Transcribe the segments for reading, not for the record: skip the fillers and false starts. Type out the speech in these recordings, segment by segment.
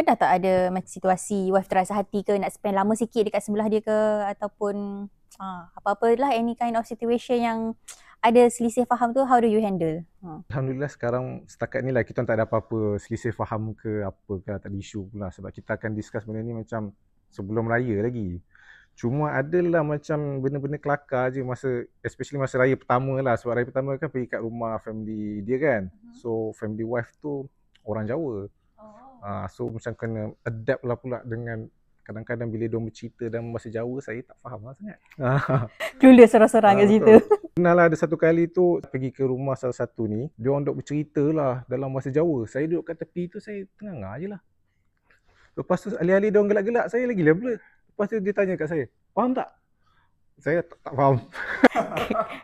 Pernah tak ada macam situasi wife terasa hati ke nak spend lama sikit dekat sebelah dia ke, ataupun apa-apalah any kind of situation yang ada selisih faham tu, how do you handle? Alhamdulillah sekarang setakat ni lah kita tak ada apa-apa selisih faham ke apa ke, tak ada isu pula sebab kita akan discuss benda ni macam sebelum raya lagi. Cuma adalah macam benda-benda kelakar je especially masa raya pertama lah, sebab raya pertama kan pergi kat rumah family dia kan. So family wife tu orang Jawa. So macam kena adapt lah pula dengan kadang-kadang bila diorang bercerita dalam bahasa Jawa, saya tak faham lah sangat. Clueless sorang-sorang kat situ. Pernah lah ada satu kali tu pergi ke rumah salah satu ni, diorang duk bercerita lah dalam bahasa Jawa. Saya duduk kat tepi tu, saya tengah je lah. Lepas tu alih-alih diorang gelak-gelak, saya lagi blur. Lepas tu dia tanya kat saya, faham tak? Saya tak faham.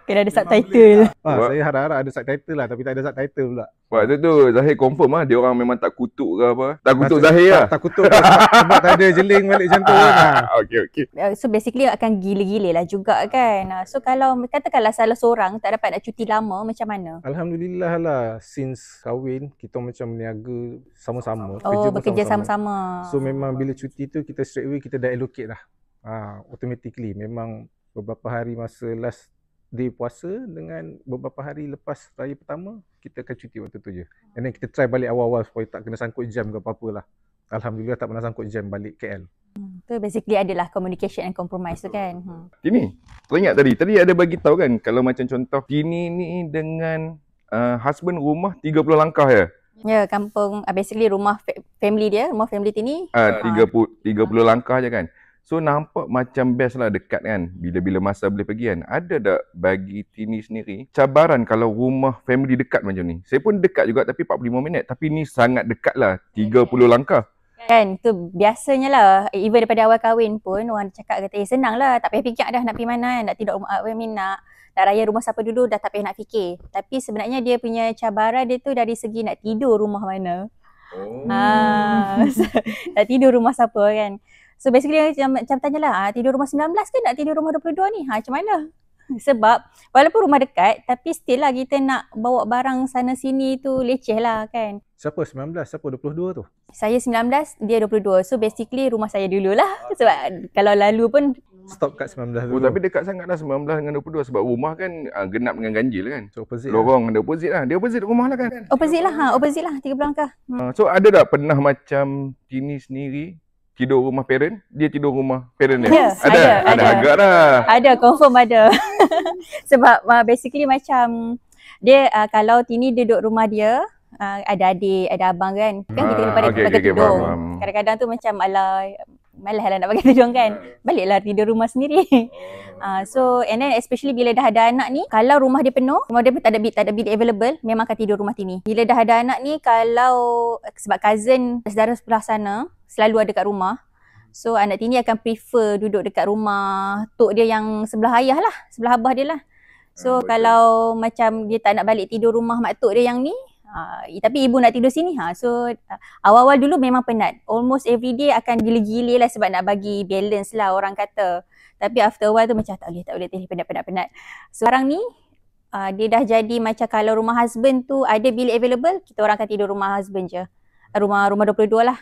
Kena ada subtitle. Saya harap-harap ada subtitle lah, tapi tak ada subtitle pula. Waktu tu Zahir confirm lah, dia orang memang tak kutuk ke apa? Tak kutuk Zahir lah? Tak kutuk lah, sebab tak ada jeling balik macam tu kan. Okay. So basically akan gila-gila lah juga kan. So kalau katakanlah salah seorang tak dapat nak cuti lama, macam mana? Alhamdulillah lah, since kahwin kita macam berniaga sama-sama. Bekerja sama-sama. So memang bila cuti tu kita straight away kita dah allocate lah. Automatically memang beberapa hari masa last day puasa dengan beberapa hari lepas raya pertama kita akan cuti waktu tu je. And then kita try balik awal-awal supaya tak kena sangkut jam ke apa-apa lah. Alhamdulillah tak pernah sangkut jam balik KL. Tu basically adalah communication and compromise tu kan. Tini, teringat tadi ada bagi tahu kan, kalau macam contoh Tini ni dengan husband rumah 30 langkah ya? Ya, kampung basically rumah family dia, rumah family Tini 30 langkah je kan. So nampak macam best lah dekat kan, bila-bila masa boleh pergi kan. Ada tak bagi Tini sendiri cabaran kalau rumah family dekat macam ni? Saya pun dekat juga tapi 45 minit, tapi ni sangat dekat lah, 30 langkah. Kan, tu biasanya lah. Even daripada awal kahwin pun orang cakap kata senang lah, tak payah fikir dah nak pergi mana, nak tidur rumah nak raya rumah siapa dulu, dah tak payah nak fikir. Tapi sebenarnya dia punya cabaran dia tu dari segi nak tidur rumah mana. Nak tidur rumah siapa kan. So basically macam tanyalah, tidur rumah 19 ke nak tidur rumah 22 ni? Macam mana? Sebab walaupun rumah dekat, tapi still lah kita nak bawa barang sana sini tu leceh lah kan. Siapa 19? Siapa 22 tu? Saya 19, dia 22. So basically rumah saya dululah. Sebab kalau lalu pun stop kat 19 dulu. Tapi dekat sangat dah 19 dengan 22 sebab rumah kan genap dengan ganjil kan. So opposite lorong ada opposite lah. Dia opposite rumah lah kan. Opposite lah, 30 langkah. So ada tak pernah macam Tini sendiri tidur rumah parent, dia tidur rumah parent dia? Ada. Agak dah. Ada, confirm ada. Sebab basically macam dia kalau Tini duduk rumah dia, ada adik, ada abang kan. Kan kita kena pakai tudung. Kadang-kadang tu macam malah lah nak pakai tudung kan. Baliklah tidur rumah sendiri. So and then especially bila dah ada anak ni, kalau rumah dia penuh, rumah dia tak ada bilik available, memang akan tidur rumah Tini. Bila dah ada anak ni, kalau sebab cousin saudara sebelah sana selalu ada kat rumah, so anak Tini akan prefer duduk dekat rumah tok dia yang sebelah ayah lah, sebelah abah dia lah. So kalau macam dia tak nak balik tidur rumah mak tok dia yang ni, tapi ibu nak tidur sini, so awal-awal dulu memang penat. Almost every day akan gila-gila lah sebab nak bagi balance lah orang kata. Tapi after a while tu macam tak boleh penat. So sekarang ni dia dah jadi macam kalau rumah husband tu ada bilik available, kita orang akan tidur rumah husband je. Rumah 22 lah.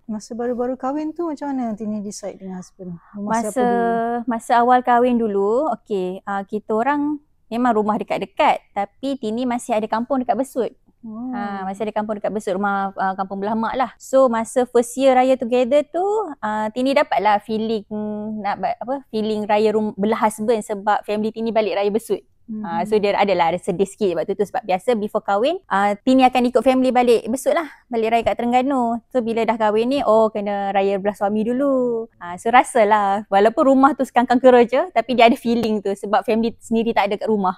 Masa baru-baru kahwin tu macam mana Tini decide dengan husband? Masa awal kahwin dulu, kita orang memang rumah dekat-dekat, tapi Tini masih ada kampung dekat Besut. Masih ada kampung dekat Besut, rumah kampung belah mak lah. So masa first year raya together tu, Tini dapatlah feeling raya belah husband sebab family Tini balik raya Besut. So dia ada sedih sikit waktu tu sebab biasa before kahwin Tini akan ikut family balik Besut lah, balik raya kat Terengganu. So bila dah kahwin ni, kena raya belah suami dulu. So rasalah walaupun rumah tu sekangkang kera je, tapi dia ada feeling tu sebab family sendiri tak ada kat rumah.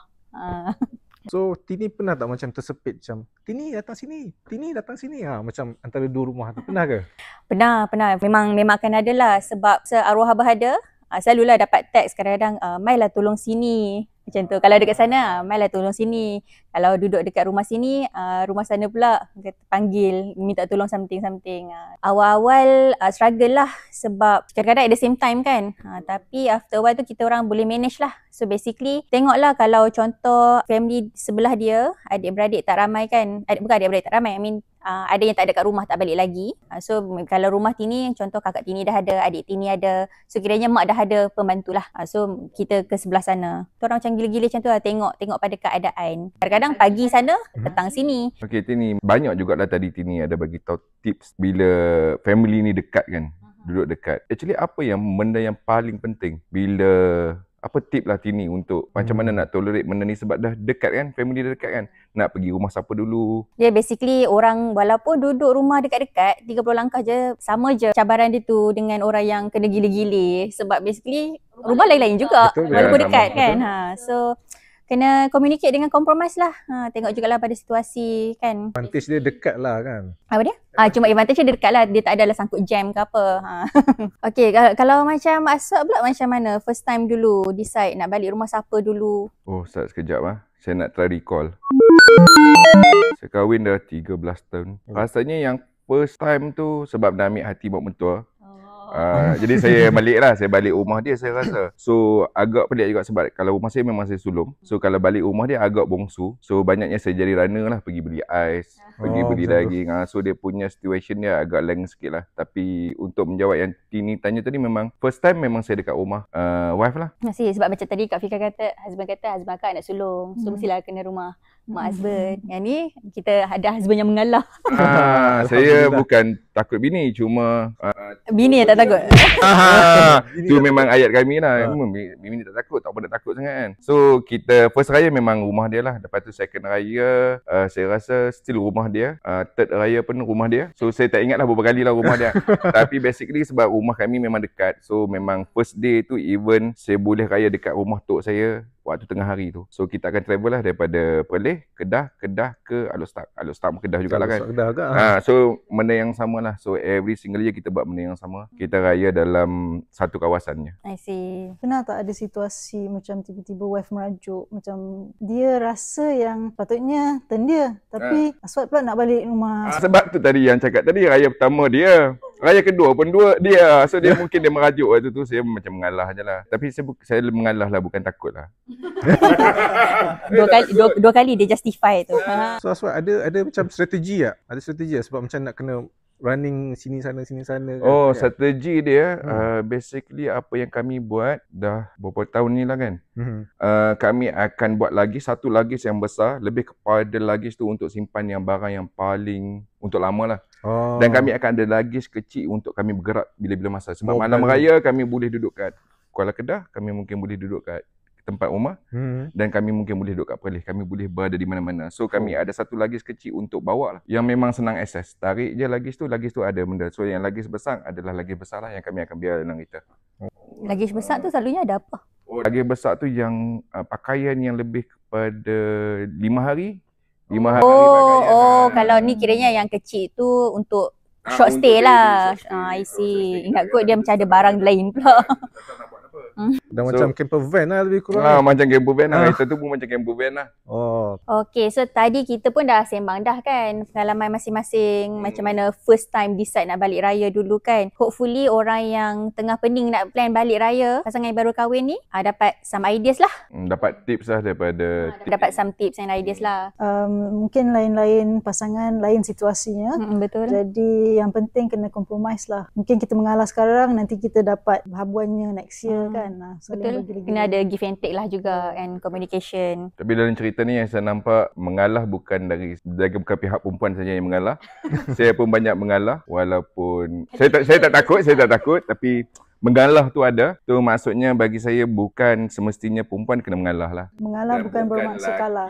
So Tini pernah tak macam tersepit macam Tini datang sini macam antara dua rumah tu, pernah ke? Pernah. Memang akan ada lah sebab arwah abah ada. Selalulah dapat teks kadang-kadang, Mai lah tolong sini. Macam tu. Kalau dekat sana, Mai lah tolong sini. Kalau duduk dekat rumah sini, rumah sana pula kata panggil, minta tolong something. Awal-awal struggle lah sebab kadang-kadang at the same time kan. Tapi after a while tu kita orang boleh manage lah. So basically, tengoklah kalau contoh family sebelah dia, adik-beradik tak ramai kan. Bukan adik-beradik tak ramai, I mean ada yang tak ada kat rumah, tak balik lagi. So kalau rumah Tini, contoh kakak Tini dah ada, adik Tini ada. So kiranya mak dah ada pembantu lah. So kita ke sebelah sana. Tu orang macam gila-gila macam tu lah, tengok pada keadaan. Kadang-kadang pagi sana, petang sini. Okay Tini, banyak jugalah tadi Tini ada bagi tahu tips bila family ni dekat kan, duduk dekat. Actually apa yang benda yang paling penting bila apa tip lah Tini untuk macam mana nak tolerate benda ni sebab dah dekat kan, family dah dekat kan. Nak pergi rumah siapa dulu. Dia basically orang walaupun duduk rumah dekat-dekat, 30 langkah je, sama je cabaran dia tu dengan orang yang kena gila-gila. Sebab basically rumah lain-lain juga. Betul, walaupun ya, dekat sama, kan. So kena communicate dengan compromise lah. Tengok jugalah pada situasi kan. Advantage dia dekat lah kan. Apa dia? Cuma advantage dia dekat lah. Dia tak adalah sangkut jam ke apa. Okay, kalau macam Aswad pula macam mana? First time dulu decide nak balik rumah siapa dulu? Oh, start sekejap Saya nak try recall. Saya kahwin dah 13 tahun. Rasanya yang first time tu sebab dah ambil hati mak mentua. Jadi saya balik rumah dia saya rasa. So agak pelik juga sebab kalau rumah saya memang saya sulung. So kalau balik rumah dia agak bongsu. So banyaknya saya jadi runner lah, pergi beli ais, pergi beli daging. So dia punya situation dia agak lain sikit lah. Tapi untuk menjawab yang Tini tanya tadi, memang first time memang saya dekat rumah wife lah. Masih sebab macam tadi Kak Fika kata, husband akak nak sulung. So mestilah kena rumah mak husband. Yang ni kita ada husband yang mengalah. Saya bukan takut bini, cuma Bini yang tak takut. tu memang ayat kami lah. Bini tak takut, tak boleh takut sangat kan. So kita first raya memang rumah dia lah. Lepas tu second raya saya rasa still rumah dia. Third raya pun rumah dia. So saya tak ingat lah berapa kali lah rumah dia. Tapi basically sebab rumah kami memang dekat. So memang first day tu even saya boleh raya dekat rumah tok saya waktu tengah hari tu. So kita akan travel lah daripada Perlis, Kedah ke Alor Setak Kedah jugalah kan. So benda yang sama lah. So every single year kita buat benda yang sama. Kita raya dalam satu kawasannya. I see. Pernah tak ada situasi macam tiba-tiba wife merajuk, macam dia rasa yang patutnya turn dia, tapi Aswad pula nak balik rumah. Sebab tu tadi yang cakap tadi, raya pertama dia, raya kedua pun dia. So dia mungkin dia merajuk waktu tu, saya macam mengalah je lah. Tapi saya mengalah lah, bukan takut lah. dua kali dia justify tu. So Aswad ada macam strategi tak? Ada strategi tak? Sebab macam nak kena running sini sana kan? Oh, strategi dia basically apa yang kami buat dah beberapa tahun ni lah kan. Kami akan buat satu lagis yang besar, lebih kepada lagis tu untuk simpan yang barang yang paling untuk lama lah. Dan kami akan ada lagis kecil untuk kami bergerak bila-bila masa. Sebab malam raya kami boleh duduk kat Kuala Kedah, kami mungkin boleh duduk kat tempat rumah, dan kami mungkin boleh duduk kat Perlis. Kami boleh berada di mana-mana. So kami ada satu lagis kecil untuk bawa lah, yang memang senang akses. Tarik je lagis tu ada benda. So yang lagis besar adalah lagis besar lah yang kami akan biar dengan kita. Lagis besar tu selalunya ada apa? Lagis besar tu yang pakaian yang lebih kepada 5 hari. 5 hari pakaian. Kalau ni kiranya yang kecil tu untuk short stay lah. I see. Ingat kot dia macam ada barang lain pula. Dah macam camper van lah lebih kurang. Macam camper van lah. Itu tu pun macam camper van lah. Okay, so tadi kita pun dah sembang dah kan pengalaman masing-masing, macam mana first time decide nak balik raya dulu kan. Hopefully orang yang tengah pening nak plan balik raya, pasangan yang baru kahwin ni dapat some ideas lah. Dapat tips lah daripada dapat some tips and ideas lah. Mungkin lain-lain pasangan, lain situasinya. Betul. Jadi yang penting kena compromise lah. Mungkin kita mengalah sekarang, nanti kita dapat habuannya next year kan. Betul. Kena ada give and take lah juga and communication. Tapi dalam cerita ni yang saya nampak, mengalah bukan dari bukan pihak perempuan saja yang mengalah. Saya pun banyak mengalah, walaupun saya tak takut, tapi mengalah tu ada. Tu maksudnya bagi saya bukan semestinya perempuan kena mengalah lah. Mengalah bukan bermaksud kalah.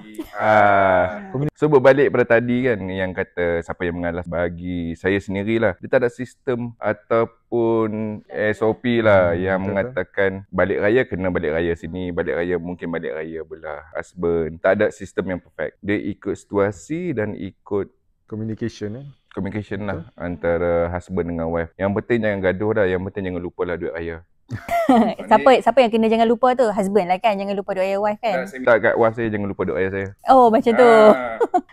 So berbalik pada tadi kan, yang kata siapa yang mengalah, bagi saya sendirilah, dia tak ada sistem ataupun SOP lah yang mengatakan balik raya kena balik raya sini, balik raya mungkin balik raya belah husband. Tak ada sistem yang perfect. Dia ikut situasi dan ikut communication lah antara husband dengan wife. Yang penting jangan gaduh dah, yang penting jangan lupalah duit raya. Siapa yang kena jangan lupa tu? Husband lah kan, jangan lupa doa wife kan. Saya minta kat wife saya jangan lupa doa saya. Oh macam tu.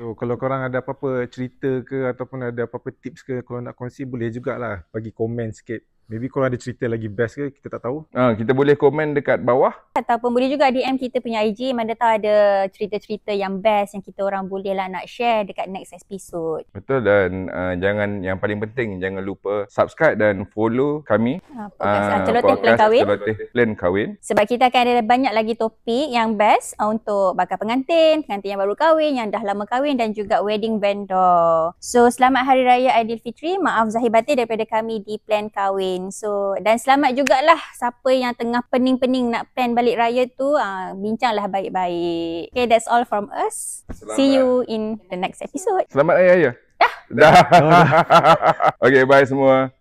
So kalau korang ada apa-apa cerita ke ataupun ada apa-apa tips ke kalau nak kongsi, boleh jugalah bagi komen sikit. Maybe korang ada cerita lagi best ke, kita tak tahu. Kita boleh komen dekat bawah. Ataupun boleh juga DM kita punya IG, mana tahu ada cerita-cerita yang best yang kita orang boleh lah nak share dekat next episode. Betul, dan yang paling penting jangan lupa subscribe dan follow kami. Podcast Celoteh Plan Kahwin. Celoteh Plan Kahwin. Sebab kita akan ada banyak lagi topik yang best untuk bakal pengantin yang baru kahwin, yang dah lama kahwin dan juga wedding vendor. So selamat Hari Raya Aidilfitri. Maaf zahir batin daripada kami di Plan Kahwin. So dan selamat jugalah siapa yang tengah pening-pening nak plan balik raya tu, bincanglah baik-baik. Okay, that's all from us. See you in the next episode. Selamat Hari Raya. Dah. Okay, bye semua.